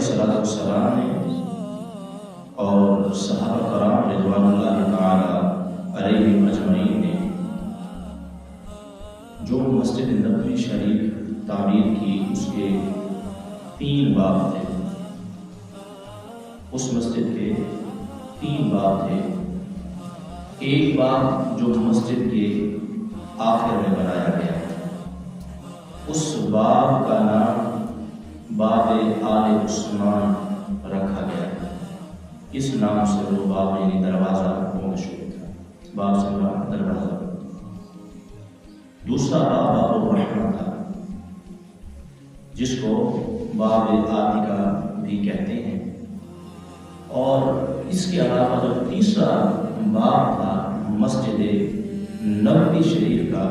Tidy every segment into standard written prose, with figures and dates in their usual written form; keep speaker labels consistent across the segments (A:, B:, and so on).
A: अलैहिस्सलाम ने और सहाबा कराम रिज़वानुल्लाहि तआला अलैहिम अजमईन ने जो मस्जिद नबवी शरीफ तामीर की, उसके 3 बाब थे। उस मस्जिद के 3 बाब थे। एक बाब जो मस्जिद के आखिर में बनाया गया, उस बाब का नाम बाब आले उस्मान रखा गया। इस नाम से वो बाब यानी दरवाज़ा वो मशहूर था, बाब से दरवाज़ा। दूसरा बाब बाब रहमा था, जिसको बाब आतिका भी कहते हैं। और इसके अलावा जो तीसरा बाब था मस्जिद नबवी शरीफ का,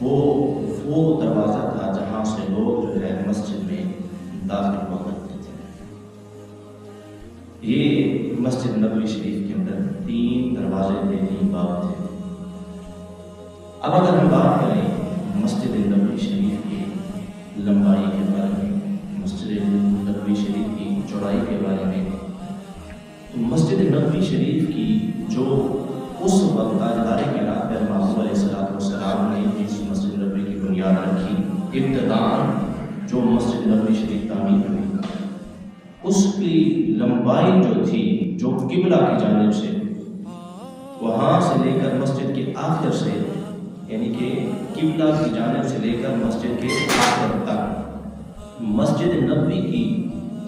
A: वो दरवाज़ा था जहाँ से लोग जो है मस्जिद में दाखिल हुआ करते थे। ये मस्जिद नबवी शरीफ के अंदर 3 दरवाजे थे, 3 बाब थे। अब अगर हम बात करें मस्जिद नबवी शरीफ की लंबाई के बारे में, मस्जिद नबवी शरीफ की चौड़ाई के बारे में, तो मस्जिद नबवी शरीफ की जो उस वक्त ताजदार कायनात महमूद अलैहिस्सलाम ने इस मस्जिद नबवी की बुनियाद रखी, इब्तिदाअन जो मस्जिद नबवी शरीफ तामीर हुई, उसकी लंबाई जो थी, जो किबला की जानिब से वहाँ से लेकर मस्जिद के आखिर से, यानी कि किबला की जानिब से लेकर मस्जिद के आखिर तक, मस्जिद नबवी की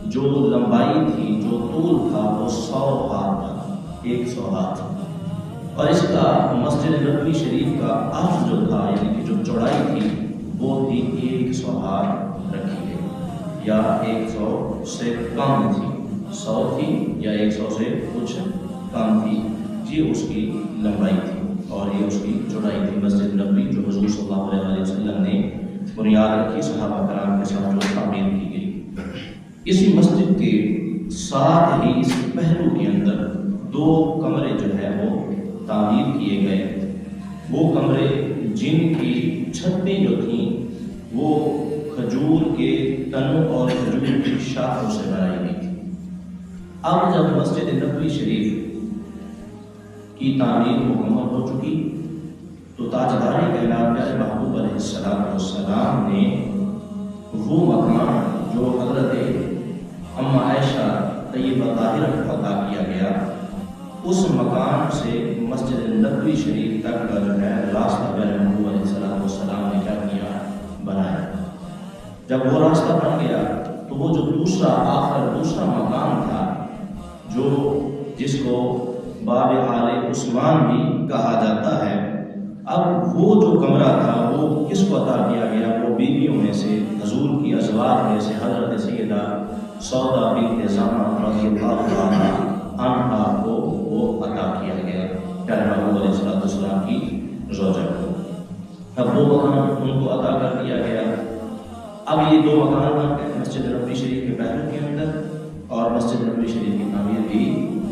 A: जो लंबाई थी, जो तूल था, वो 100 हाथ था, 100 हाथ। और इसका मस्जिद नबवी शरीफ का अर्ज जो था, यानी कि जो चौड़ाई थी, वो थी 100 हाथ रखी गई, या 100 से कम थी, 100 थी या 100 से कुछ कम थी। ये उसकी लंबाई थी और ये उसकी चौड़ाई थी। मस्जिद नबवी जो हुज़ूर सल्लल्लाहु अलैहि वसल्लम ने बुनियाद रखी, सहाबा कराम के साथ जो तामीर की गई। इसी मस्जिद के साथ ही इस पहलू के अंदर 2 कमरे जो है वो तामीर किए गए। वो कमरे जिनकी छतें जो थीं वो खजूर के तनों और खजूर की शाखों से बनाई गई थी। अब जब मस्जिद नबवी शरीफ की तामीर मुकम्मल हो चुकी, तो ताजदार कायनात महबूब अलैहिस्सलाम ने वो मकान जो हज़रत अम्मा आयशा तय्यबा ताहिरा को अता किया गया, उस मकान से मस्जिद नबवी शरीफ तक का जो है रास्ता महबूब अलैहिस्सलाम ने क्या किया, बनाया। जब वो रास्ता बन गया तो वो जो दूसरा मकान था, जो जिसको बाब आले उस्मान भी कहा जाता है, अब वो जो कमरा था वो किसको अता किया गया? वो बीवियों में से, हजूर की अज़वाज में से हज़रत सैयदा सौदा बिन्त ज़मा रज़ियल्लाहु अन्हा को वो अता किया गया, प्यारे महबूब अलैहिस्सलाम की ज़ौजा को। अब वो मकान उनको अता कर दिया गया। अब ये 2 मकान मस्जिद नबवी शरीफ के पहलू के अंदर और मस्जिद नबवी शरीफ की तामीर भी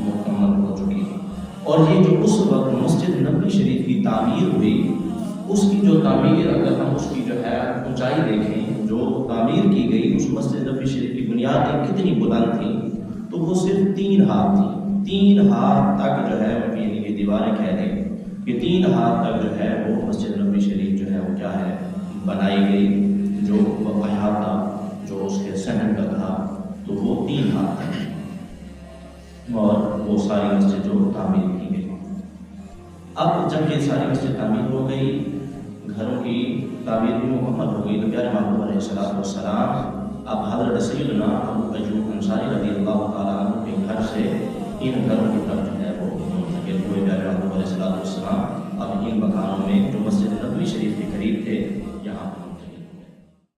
A: मुकम्मल हो चुकी है। और ये जो उस वक्त मस्जिद नबवी शरीफ की तामीर हुई, उसकी जो तामीर, अगर हम उसकी जो है ऊंचाई देखें, जो तामीर की गई उस मस्जिद नबवी शरीफ की बुनियादें कितनी बुलंद थी, तो वो सिर्फ 3 हाथ थी। 3 हाथ तक जो है, यानी कि दीवारें कह दें कि 3 हाथ तक जो है वो मस्जिद नबवी शरीफ जो है वो क्या है, बनाई गई। जो अहाता जो उसके सहन का था, तो वो 3 हाथ तक, और वो सारी मस्जिद जो तामीर की गई। अब जब ये सारी मस्जिद तामीर हो गई, घरों की तामीर भी मुकम्मल हो गई, तो प्यारे महबूब अलैहिस्सलाम अब हज़रत सैयदना अबू अय्यूब अंसारी रज़ियल्लाहु ताला अन्हु के घर से इन घरों की तरफ जो है वो मुंतकिल हुए। प्यारे महबूब अलैहिस्सलाम अब इन मकानों में जो मस्जिद नबवी शरीफ के करीब थे